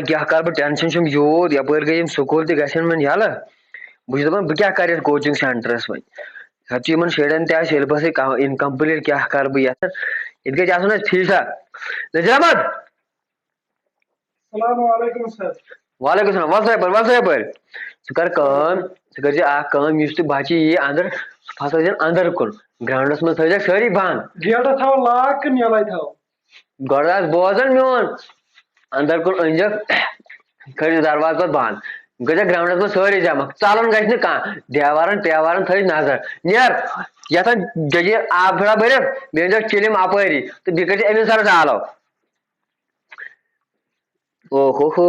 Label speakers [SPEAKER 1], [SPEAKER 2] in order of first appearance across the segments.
[SPEAKER 1] क्या कर बह टेंशन यूत यपर गई स्कूल तन मन यल बह दपान बह क्या कर कोचिंग सेंटरस वो इन शुरन सिलेबस इनकम्प्लीट क्या कर बह ये गई फीसा नजीर अहमद वालेकुम सलाम वल सा यपर सह बच्चे यी अंदर फसा अंदर कुन ग्राउंडस मज थक सारी बंद
[SPEAKER 2] गेट थो लाक
[SPEAKER 1] गोद बोजन मोन अंदर कुन अनजक कर दरवाज पे बंद गई ग्राउंडस मज सारी जमा चलन गि देवारन पेवारन थी नजर नियर यथन गई आब थोड़ा भरत बे चिलिम अपरी तो बह कर अमिन सर आलो ओहो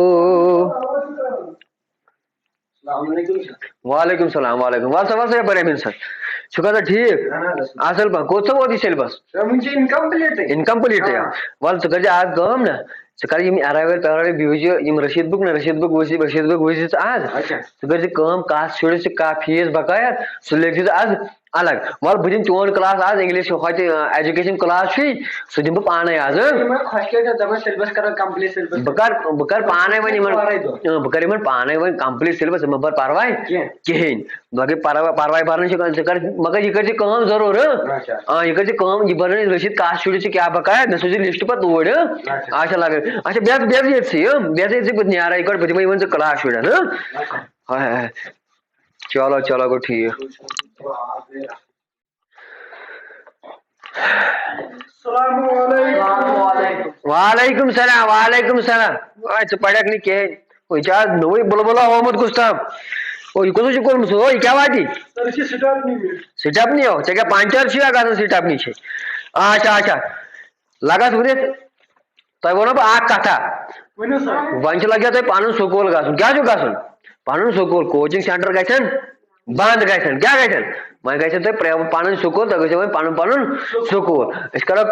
[SPEAKER 1] वालेकुम सलाम वालेकुम वल सा यपर अमिन सर शुक्र ठीक असल पह कोत वोत यह सिलेबस इनकम्प्लीट वल कर आज ना कर अरावल परावल बह रशीद बुक वसी आज कर कह शुरस कह फीस बकाया सह लिखी आज अलग वल बह दिन चोन क्लास आज इंग्लिश एजुकेशन क्लास सह दिन बह पान आज बह कर पान बह कर पान वो कम्प्लीट सिलेबस मह बर परवाह कहें बाकी परवाह भरन मगर यह कर जरूर यह कर यह बर रशीद कह शुरस क्या बकाया मे सोच लिस्ट पे तोड़ अच्छा लगे अच्छा बेहतर बह नारा यह बह दिन वो क्लास शुरन चलो चलो गो ठीक वालेकुम सलाम पड़क नी कह नई बुलबुला मोहम्मद गुस्ताब यह कस कर्म क्या वाति सिटअपनी हो क्या पंचर ग सिटअपनी अच्छा अच्छा लगस वन तुह वो बह कथा वन लगे तुम पन स्कूल गन क्या गन पन स्कूल कोचिंग सेंटर गन बंद गन क्या गन वो गो तुम पन स्कूल तुम गो पन पन स्कूल करो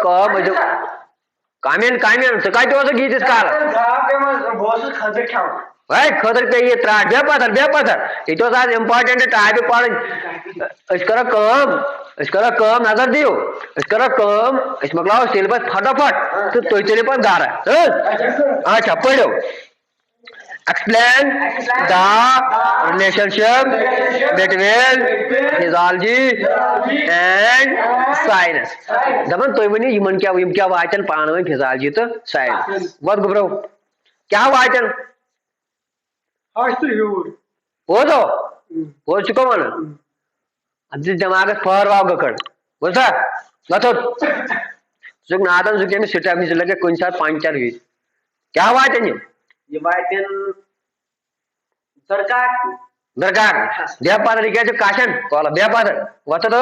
[SPEAKER 1] कामेन कामेन सह कत गीतिस काल खतर पे ये त्राट बे पत्थर ये आज इम्पार्टेंट टॉपिक करो नजर दियो मकलाओ सिलेबस फटाफट तो तुम चलो पे गर अच्छा पढ़ो explain the relationship between physiology and science दपन तुम वनो यमन क्या वातन पान वन फिजियोलॉजी तो साइंस वत गुब्रो क्या वातन बोलो बोल चुका वन अब दिमाग फर वाव गकड़ बोलता गथो सुख नादन सुख में सिटा में लगे कुछ साथ पंचर हुई क्या वातन
[SPEAKER 3] ये वातन दरकार
[SPEAKER 1] दरकार बेपादर क्या काशन कॉल बेपादर वत तो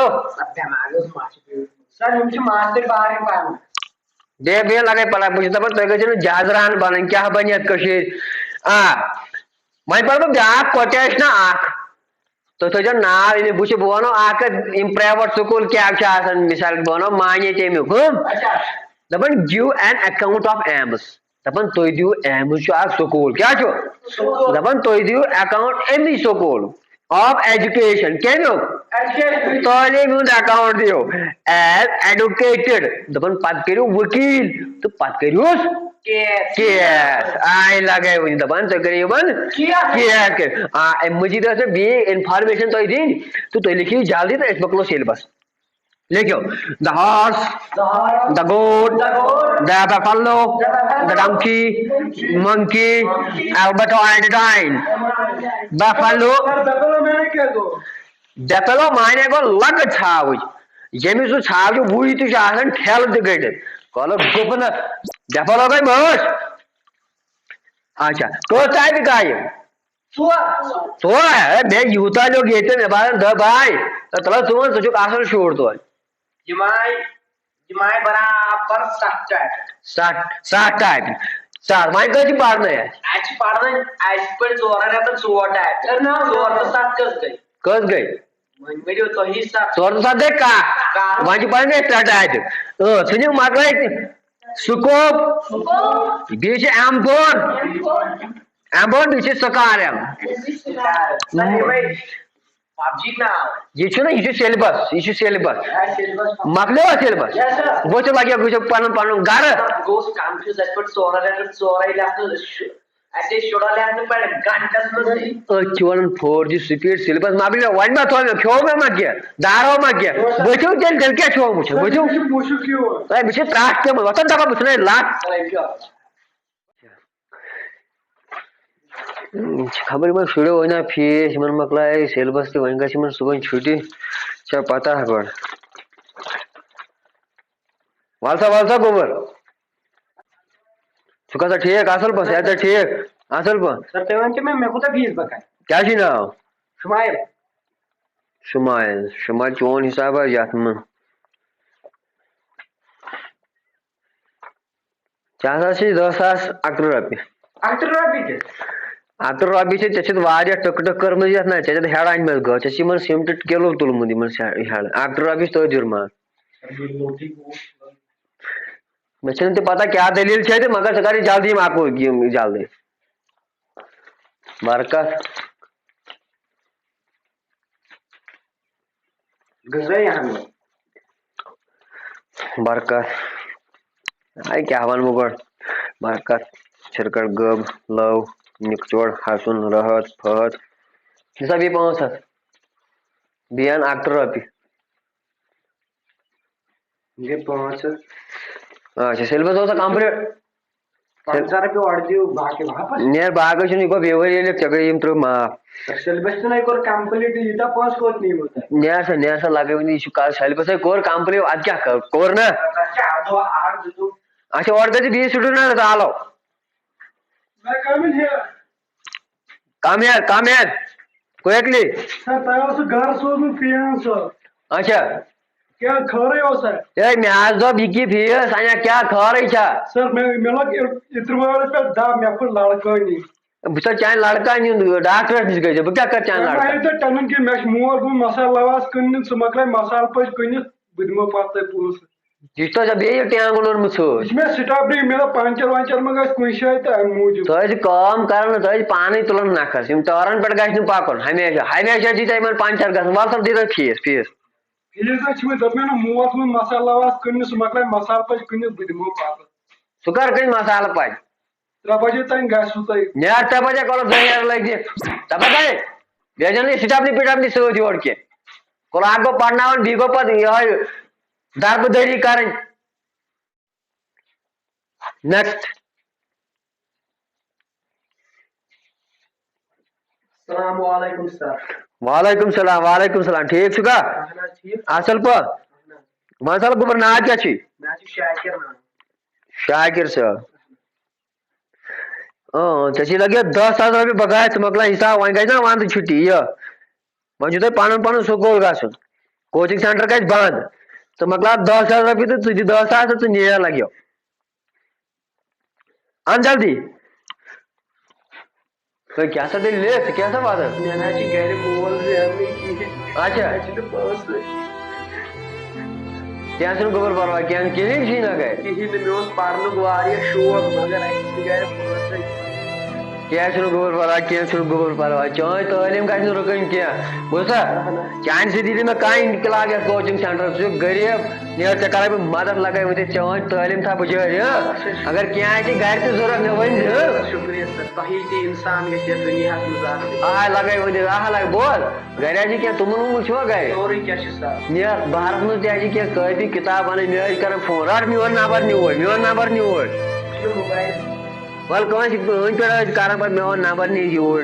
[SPEAKER 3] सर हम मास्टर बारे पान
[SPEAKER 1] बे लगे पला बुझ दपन तुम गो जहाजरान बन क्या बन वह पर ब्या कोटेश ना तो थो नाव अमिक बुझ बह वो प्राइवेट स्कूल क्या मिसाल बह वो माने तमिक दपन give an account of aims दपन तुम दिव एम्स स्कूल क्या दपन तुम दिव अकाउंट अमी स्कूल ऑफ एजुकेशन कमुक तालीम अकाउंट दियो एज एडुकेटेड दपन पत करू वकील तो पत करूस केस आई लगे वो दपान तुम करो केस मजीद बे इन्फॉर्मेशन तुम दिन तो तुम लिखियो जल्दी तो मकलो सिलेबस लिखियो the horse the goat the buffalo the donkey monkey एल्बर्टाइन बफेलो बफेलो माने गो लग छाव यमिस छाव वुई तो ठेल तट कल गुपन बफेलो गई मस अच्छा कस टाइप गाय बे यूता जो ये मे बार द भाई तल सोन सह शोर तो
[SPEAKER 3] बराबर
[SPEAKER 1] 60 टाइप सर वह कह पढ़न कस गई 4 तो 7 गई कह वह पढ़न एक्स्ट्रा टाइप सन मकल स्कोप बे एम्बोन बे सकारम यह सिलेबस मकलो सिलेबस वो लगे पन पन गर
[SPEAKER 3] ऐसे शुड़ा ले आते पर घंटा में
[SPEAKER 1] चवन 4G स्पीड सिलेबस मा बिल वन मा थो खो मा के दारो मा के बचो तेल क्या छो मुछ बचो
[SPEAKER 2] मुझे क्यों
[SPEAKER 1] ए बिछ त्रास के वतन दबा बुसने लाट खबर में शुरू होना फीस मन मकला है सिलेबस के वंगा से मन सुबह छुट्टी क्या पता है पर वालसा गोबर सुका सा ठीक असल पर से ठीक असल पर
[SPEAKER 3] सर तेवन के मैं को तो फीस बकाय
[SPEAKER 1] क्या छी नाव
[SPEAKER 3] शुमाइल
[SPEAKER 1] शुमाइल चोन हिसाब है यात में चासा से 10,000 11 रुपये
[SPEAKER 3] अक्टर
[SPEAKER 1] रॉबी से त्याच्यात वाऱ्या टकटक कर्म येत नाही त्याच्यात हेड आणि मग ग त्याची मन सिमटेट केलो तुला मध्ये मन हेड अक्टर रॉबी तो जुर्मा मचन ते पता क्या दलील छे ते मगर सकारी जल्दी माको जल्दी बरकत
[SPEAKER 3] गजरे हम
[SPEAKER 1] बरकत आई क्या हवन मुगड़ बरकत छिरकट गब लव निकचोड़ हासुन रहत फहत सब ये 5 बियान अक्टर रॉबी
[SPEAKER 3] ये 5
[SPEAKER 1] अच्छा सिलेबस होता कंप्लीट
[SPEAKER 3] 5,000 रुपये और दियो बाकी वापस
[SPEAKER 1] नेर बागश निको बेवरी चगळे इम्प्रूव मा
[SPEAKER 3] सिलेबस तो नहीं कोर कंप्लीट इता पास कोत नहीं होता
[SPEAKER 1] नेर सा लागे वनी इशू काल सिलेबस है कोर कंप्लीट आज क्या कर कोर ना
[SPEAKER 3] अच्छा आज जो
[SPEAKER 1] अच्छा और गति 20 स्टूडेंट ना आलो
[SPEAKER 2] मैं कमिंग हियर
[SPEAKER 1] काम यार कोई एकली
[SPEAKER 2] सर तयार से घर सो में पियान सर
[SPEAKER 1] अच्छा
[SPEAKER 2] क्या खा रहे हो सर
[SPEAKER 1] ए मैं आज दो बिकी फिर साया क्या खा रही छा
[SPEAKER 2] सर मैं लग इत्र वाले पे दा मैं पर लड़का नहीं
[SPEAKER 1] बुता चाय लड़का नहीं डॉक्टर जिस गए क्या कर चाय
[SPEAKER 2] मैं
[SPEAKER 1] लड़का
[SPEAKER 2] तो टनन के मैं मोर गो मसाला वास कन्न सुमकले मसाल पज कन्न बिदमो पाते पूस
[SPEAKER 1] जिस्तो जब ये ट्यांगुलर मुसो
[SPEAKER 2] इसमें स्ट्रॉबेरी मेरा पंचर में गस कुछ है तो मौजूद
[SPEAKER 1] तो ऐसे काम करना तो ऐसे पानी तुलन ना कर सिम टोरन पर गैस नु पाकन हमेशा जीता मन 5-4 गस वाल सब दीदा फीस
[SPEAKER 2] ये तो इसमें दब में ना मोर में मसाला वास कन्न सुमकले मसाल पज कन्न बिदमो पाते
[SPEAKER 1] सुकर कहीं मसाला पाई
[SPEAKER 2] 3 बजे तक गैस होता है
[SPEAKER 1] यार 3 बजे कॉल दे लग दे तब बताए बेजन स्टाफ ने सो जोड़ के कोल आगो पढ़नावन बीगो पर यह दरबदरी करें नेक्स्ट
[SPEAKER 3] अस्सलामुअलैकुम सर
[SPEAKER 1] वालेकुम सलाम ठीक छुका
[SPEAKER 3] ठीक
[SPEAKER 1] असल पर मसल गुबर ना क्या छी
[SPEAKER 3] मैं शाकिर ना
[SPEAKER 1] शाकिर सर त्याची लगे 10,000 रुपये बघायचं मगला हिसाब वांगायचा ना वांद छुट्टी य म्हणजे ते पाणून सुकोल घासून कोचिंग सेंटर काय बंद तो मगला 10,000 रुपये तो तुझी 10,000 तो न्याय लाग्यो आन जल्दी तो क्या सा दिल ले क्या सा बात है
[SPEAKER 3] मैं जी गैर मोबाइल से हमने की
[SPEAKER 1] अच्छा
[SPEAKER 3] तो पास
[SPEAKER 1] क्या सुन खबर परवा क्या किलिंग छी ना गए
[SPEAKER 3] किसी ने मैं उस पारनो गुआरिया शो मगर आई गैर मोबाइल
[SPEAKER 1] क्या सुन खबर परवा चोय तो अलीम का सुन रुकन क्या बोसा चांद से दीदी में काई निकला गया कोचिंग सेंटर से गरीब नियर चकरा पे मदद लगाई मुझे चोय तालीम था बुझे अगर क्या है कि घर से जरूरत न वन
[SPEAKER 3] शुक्रिया सर तही के इंसान के से दुनिया में गुजार
[SPEAKER 1] आ लगाई मुझे आ लग बोल घर जी क्या तुम लोग छो गए
[SPEAKER 3] और क्या सर
[SPEAKER 1] नियर भारत में क्या जी क्या कोई भी किताब आने में कर फोन रात में वन नंबर नहीं हो
[SPEAKER 3] मोबाइल
[SPEAKER 1] वाल कौन सी उन पर कारण पर मैं और नंबर नहीं जोड़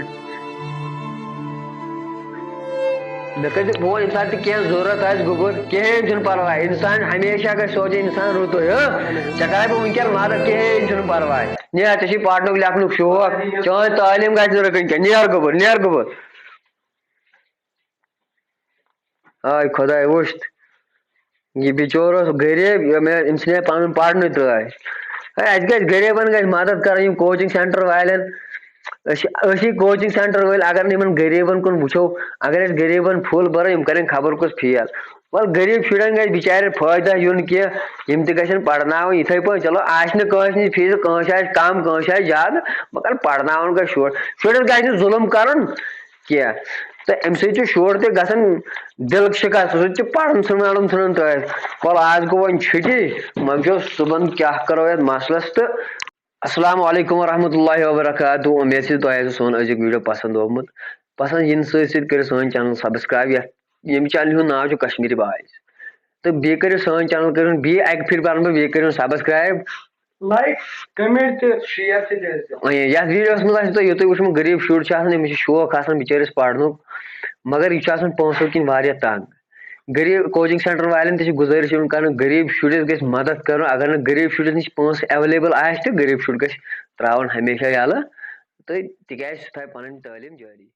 [SPEAKER 1] नकद वो इंसान की क्या जरूरत है गुबर के जन परवाह इंसान हमेशा का सोचे इंसान रोतो है चकाय पे उनके मार के जन परवाह ने तशी पार्टनर के लाख शो चाहे तालीम का जरूरत के नियर गुबर हाय खुदा वोस्ट ये बेचारा गरीब मैं इंसान पान पार्टनर तो है आज गए गरीबन गए मदद कर कोचिंग सेंटर वालन अशी कोचिंग सेंटर वाल अगर निमन गरीबन कुन वुचो अगर गरीबन फुल बर यम करें खबर कुछ फेल वल गरीब शुरन गए बिचारे फायदा युन के यम त गसन पढ़नाव इथे पे चलो आज न कस नि फीस कस आज काम कस आज याद मगर पढ़नावन का शुरन गए जुल्म करन क्या तो अम शुर ते गसन दिल शिकस्त सह पढ़न सुन तो कल आज गो वन छुट्टी मगर सुबह क्या करो मसलस तो अस्सलाम वालेकुम वरहमतुल्लाहि वबरकातुहू। उम्मीद से तो सोन अजुक वीडियो पसंद होमुत पसंद इन कर सोन चैनल सब्सक्राइब यम चैनल हूं नाम कश्मीरी बॉयज तो बे कर सोन चैनल कर बे अक फिर बे कर सब्सक्राइब
[SPEAKER 2] लाइक कमेंट शेयर
[SPEAKER 1] यथ वीडियोस मज तो ये वो गरीब शुर अमिस शौक बिचारिस पढ़न मगर यह पोसों किन तंग गरीब कोचिंग सेंटर वाले गुजारिश कर गरीब शुरस गई मदद कर अगर न गरीब शुरस नश पोस एवेलेबल गरीब शुर गरीब हमेशा यल तो तिक सह पन तालीम जारी।